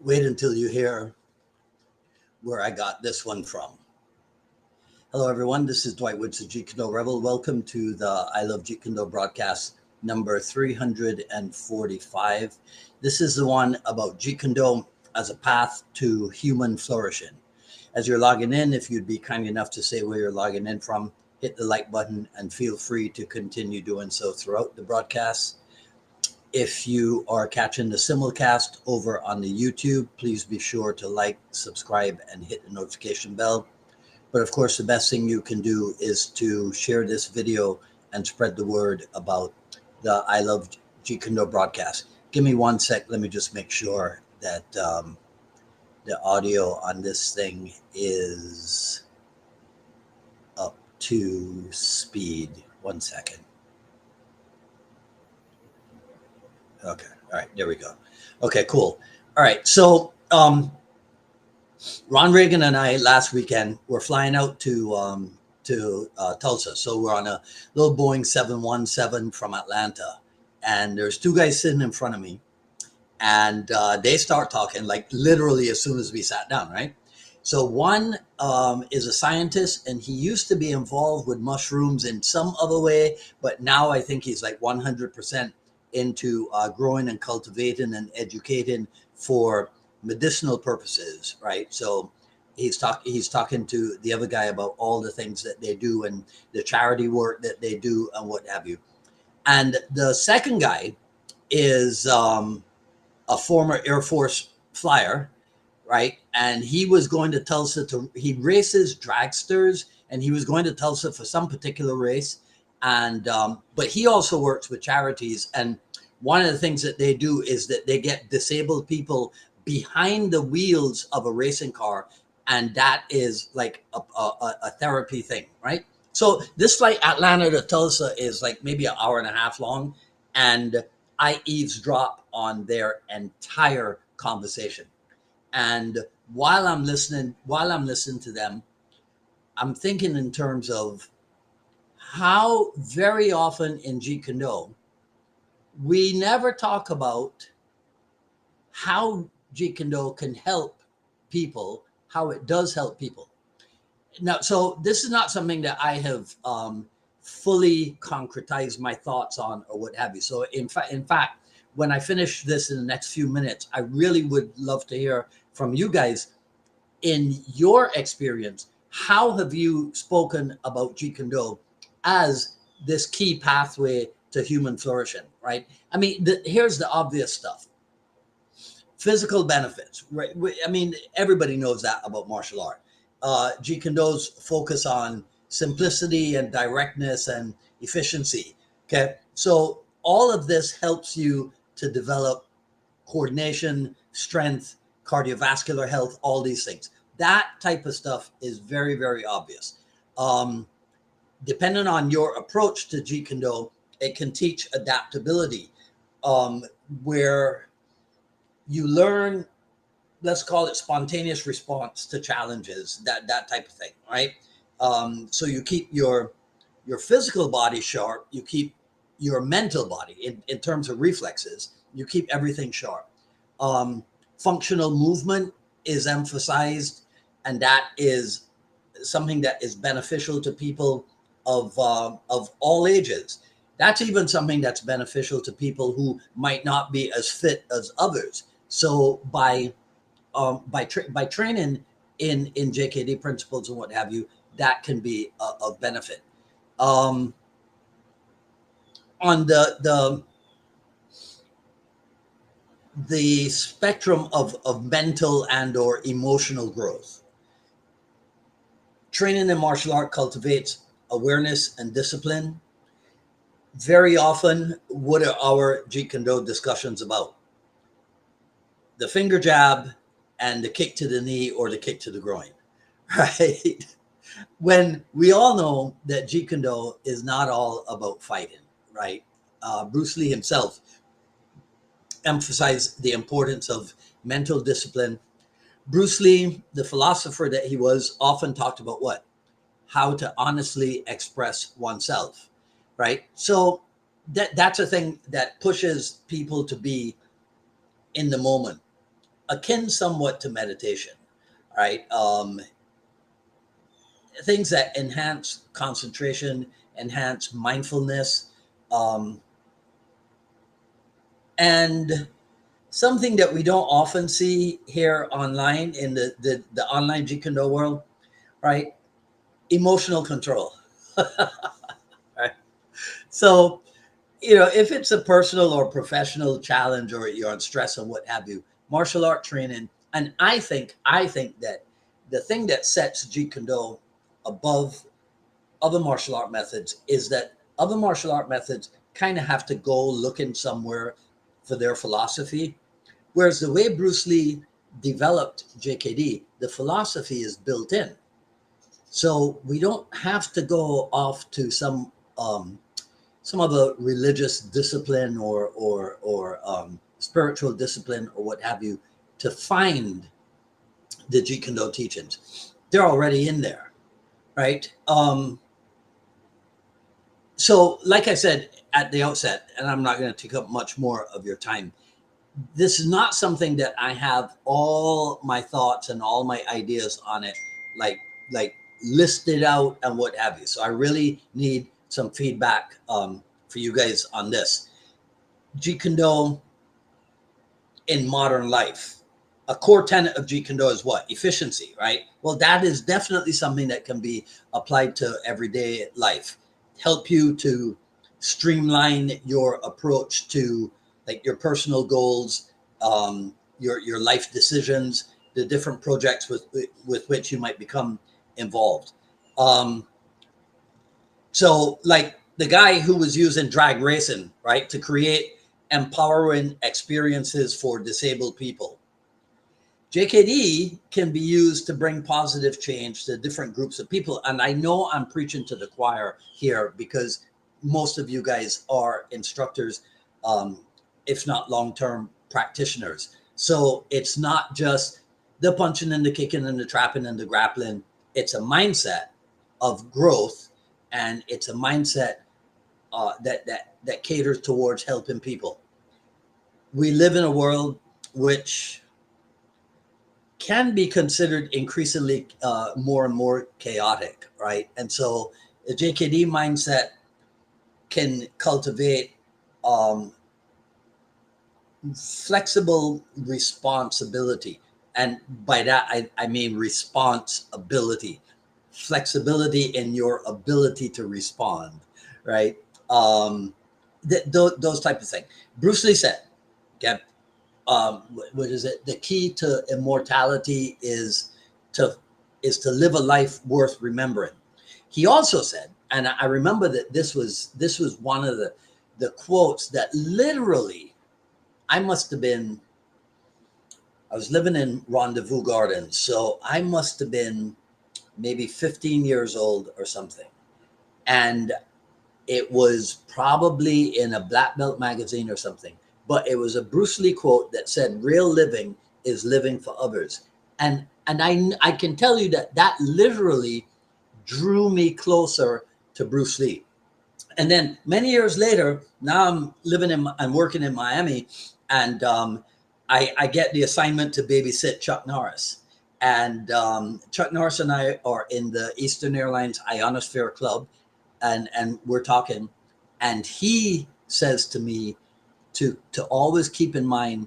Wait until you hear where I got this one from. Hello, everyone. This is Dwight Woods, the Jeet Kune Rebel. Welcome to the I Love Jeet Kune broadcast number 345. This is the one about Jeet Kune as a path to human flourishing. As you're logging in, if you'd be kind enough to say where you're logging in from, hit the like button and feel free to continue doing so throughout the broadcast. If you are catching the simulcast over on the YouTube, please be sure to like, subscribe, and hit the notification bell. But of course, the best thing you can do is to share this video and spread the word about the I Love Jeet Kune broadcast. Give me 1 sec. Let me just make sure that the audio on this thing is up to speed. 1 second. Okay. All right. There we go. Okay, cool. All right. So, Ron Reagan and I last weekend were flying out to Tulsa. So we're on a little Boeing 717 from Atlanta, and there's two guys sitting in front of me, and they start talking like literally as soon as we sat down. Right. So one is a scientist, and he used to be involved with mushrooms in some other way, but now I think he's like 100% into growing and cultivating and educating for medicinal purposes, right? So he's talking to the other guy about all the things that they do and the charity work that they do and what have you. And the second guy is a former Air Force flyer, right? And he was going to Tulsa he races dragsters, and he was going to Tulsa for some particular race. And but he also works with charities, and one of the things that they do is that they get disabled people behind the wheels of a racing car, and that is like a therapy thing, right? So this flight Atlanta to Tulsa is like maybe an hour and a half long, and I eavesdrop on their entire conversation. And while I'm listening to them, I'm thinking in terms of how very often in Jeet Kune we never talk about how Jeet Kune can help people, how it does help people. Now, so this is not something that I have fully concretized my thoughts on or what have you. So in fact, when I finish this in the next few minutes, I really would love to hear from you guys. In your experience, how have you spoken about Jeet Kune as this key pathway to human flourishing, right? I mean, here's the obvious stuff. Physical benefits, right? I mean, everybody knows that about martial art. Jeet Kune's focus on simplicity and directness and efficiency. Okay, so all of this helps you to develop coordination, strength, cardiovascular health, all these things. That type of stuff is very, very obvious. Depending on your approach to Jeet Kune, it can teach adaptability, where you learn, let's call it spontaneous response to challenges, that type of thing, right? So you keep your physical body sharp, you keep your mental body in terms of reflexes, you keep everything sharp. Functional movement is emphasized, and that is something that is beneficial to people of all ages. That's even something that's beneficial to people who might not be as fit as others. So by training in JKD principles and what have you, that can be of benefit. On the spectrum of mental and or emotional growth, training in martial art cultivates awareness and discipline. Very often, what are our Jeet Kune discussions about? The finger jab and the kick to the knee or the kick to the groin, right? When we all know that Jeet Kune is not all about fighting, right? Bruce Lee himself emphasized the importance of mental discipline. Bruce Lee, the philosopher that he was, often talked about what? How to honestly express oneself, right? So that's a thing that pushes people to be in the moment. akin somewhat to meditation, right? Things that enhance concentration, enhance mindfulness, um, and something that we don't often see here online in the online Jeet Kune Do world, right? Emotional control. Right? So, if it's a personal or professional challenge or you're on stress and what have you, martial art training, and I think that the thing that sets Jeet Kune Do above other martial art methods is that other martial art methods kind of have to go looking somewhere for their philosophy. Whereas the way Bruce Lee developed JKD, the philosophy is built in. So we don't have to go off to some other religious discipline or spiritual discipline or what have you to find the Jeet Kune Do teachings. They're already in there, right? So, like I said at the outset, and I'm not going to take up much more of your time, this is not something that I have all my thoughts and all my ideas on it, like like listed out and what have you. So I really need some feedback for you guys on this. Jeet Kune Do in modern life. A core tenet of Jeet Kune Do is what? Efficiency, right? Well, that is definitely something that can be applied to everyday life. Help you to streamline your approach to like your personal goals, your life decisions, the different projects with which you might become involved. Um, so, like the guy who was using drag racing, right, to create empowering experiences for disabled people. JKD can be used to bring positive change to different groups of people. And I know I'm preaching to the choir here because most of you guys are instructors, um, if not long term practitioners. So it's not just the punching and the kicking and the trapping and the grappling, it's a mindset of growth, and it's a mindset that caters towards helping people. We live in a world which can be considered increasingly more and more chaotic, right? And so the JKD mindset can cultivate um, flexible responsibility. And by that, I mean responsibility, flexibility in your ability to respond, right? Those type of things. Bruce Lee said, okay, what is it? The key to immortality to to live a life worth remembering. He also said, and I remember that this was one of the quotes that literally I must have been. I was living in Rendezvous Gardens, so I must have been maybe 15 years old or something, and it was probably in a black belt magazine or something, but it was a Bruce Lee quote that said, "Real living is living for others." And I can tell you that that literally drew me closer to Bruce Lee. And then many years later, now I'm living in, I'm working in Miami, and I get the assignment to babysit Chuck Norris. And Chuck Norris and I are in the Eastern Airlines Ionosphere Club, and we're talking, and he says to me to always keep in mind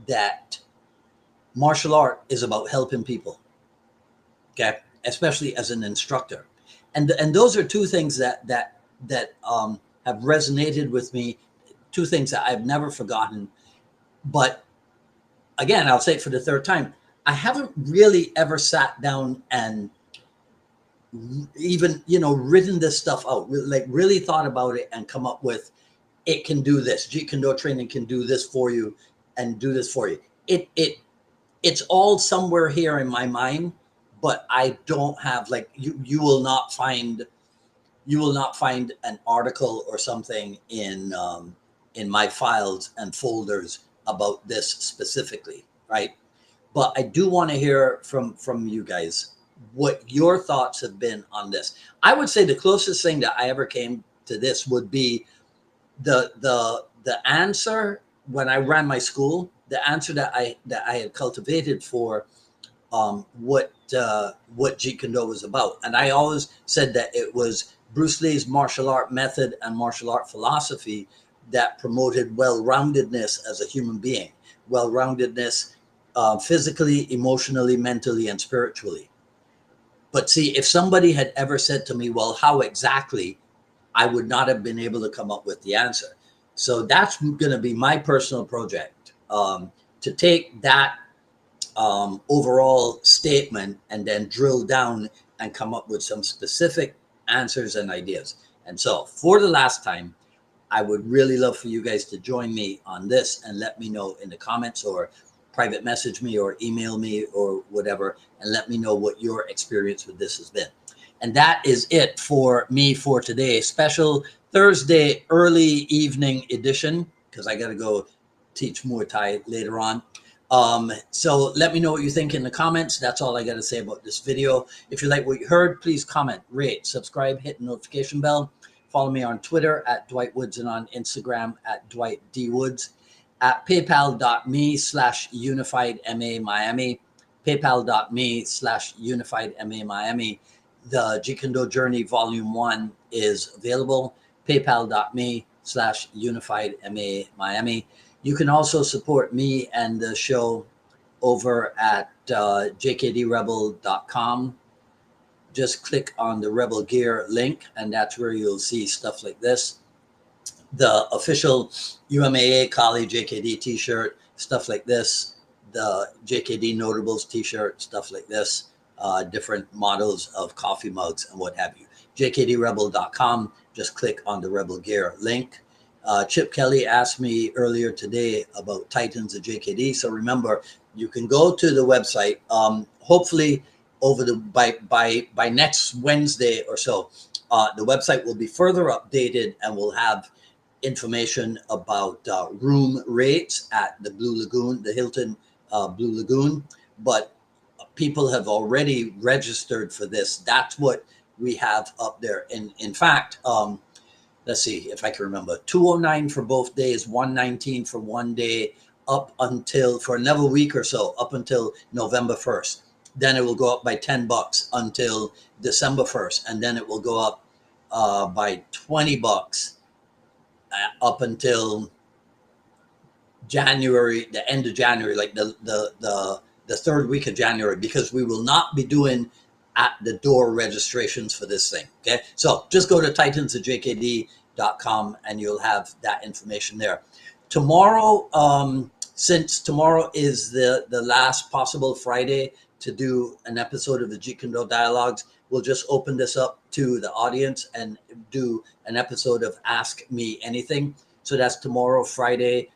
that martial art is about helping people, okay, especially as an instructor. And those are two things that have resonated with me, two things that I've never forgotten. But again, I'll say it for the third time, I haven't really ever sat down and even written this stuff out, like really thought about it and come up with, it can do this. Jeet Kune Do training can do this for you and do this for you. It's all somewhere here in my mind, but I don't have, like, you will not find an article or something in my files and folders about this specifically, right? But I do want to hear from you guys what your thoughts have been on this. I would say the closest thing that I ever came to this would be the answer when I ran my school. the answer that I had cultivated for what Jeet Kune was about. And I always said that it was Bruce Lee's martial art method and martial art philosophy that promoted well-roundedness as a human being, well-roundedness physically, emotionally, mentally, and spiritually. But see, if somebody had ever said to me, well, how exactly, I would not have been able to come up with the answer. So that's going to be my personal project, to take that overall statement and then drill down and come up with some specific answers and ideas. And so for the last time, I would really love for you guys to join me on this and let me know in the comments, or private message me or email me or whatever, and let me know what your experience with this has been. And that is it for me for today. Special Thursday early evening edition, because I got to go teach Muay Thai later on. So let me know what you think in the comments. That's all I got to say about this video. If you like what you heard, please comment, rate, subscribe, hit the notification bell. Follow me on Twitter at Dwight Woods and on Instagram at Dwight D. Woods. At paypal.me/UnifiedMA Miami, paypal.me/UnifiedMA Miami. The Jeet Kune Journey Volume 1 is available. paypal.me/UnifiedMA Miami. You can also support me and the show over at JKDRebel.com. Just click on the Rebel Gear link, and that's where you'll see stuff like this. The official UMAA Kali JKD t-shirt, stuff like this. The JKD Notables t-shirt, stuff like this. Different models of coffee mugs and what have you. JKDRebel.com. Just click on the Rebel Gear link. Chip Kelly asked me earlier today about Titans of JKD. So remember, you can go to the website. Hopefully, by next Wednesday or so, the website will be further updated and will have information about room rates at the Blue Lagoon, the Hilton Blue Lagoon. But people have already registered for this. That's what we have up there. In fact, let's see if I can remember, $209 for both days, $119 for one day, up until, for another week or so, up until November 1st. Then it will go up by $10 until December 1st. And then it will go up by $20 up until January, the end of January, like the third week of January, because we will not be doing at the door registrations for this thing. Okay, so just go to titansofjkd.com and you'll have that information there. Tomorrow, since tomorrow is the last possible Friday to do an episode of the Jeet Kune Dialogues, we'll just open this up to the audience and do an episode of Ask Me Anything. So that's tomorrow, Friday,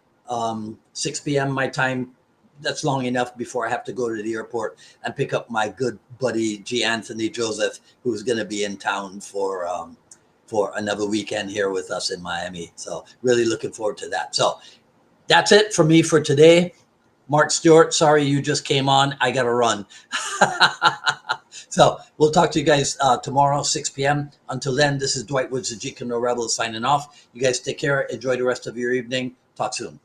6 p.m. my time. That's long enough before I have to go to the airport and pick up my good buddy G. Anthony Joseph, who's going to be in town for another weekend here with us in Miami. So really looking forward to that. So that's it for me for today. Mark Stewart, sorry you just came on. I got to run. So we'll talk to you guys tomorrow, 6 p.m. Until then, this is Dwight Woods, the Jeet Kune Rebel, signing off. You guys take care. Enjoy the rest of your evening. Talk soon.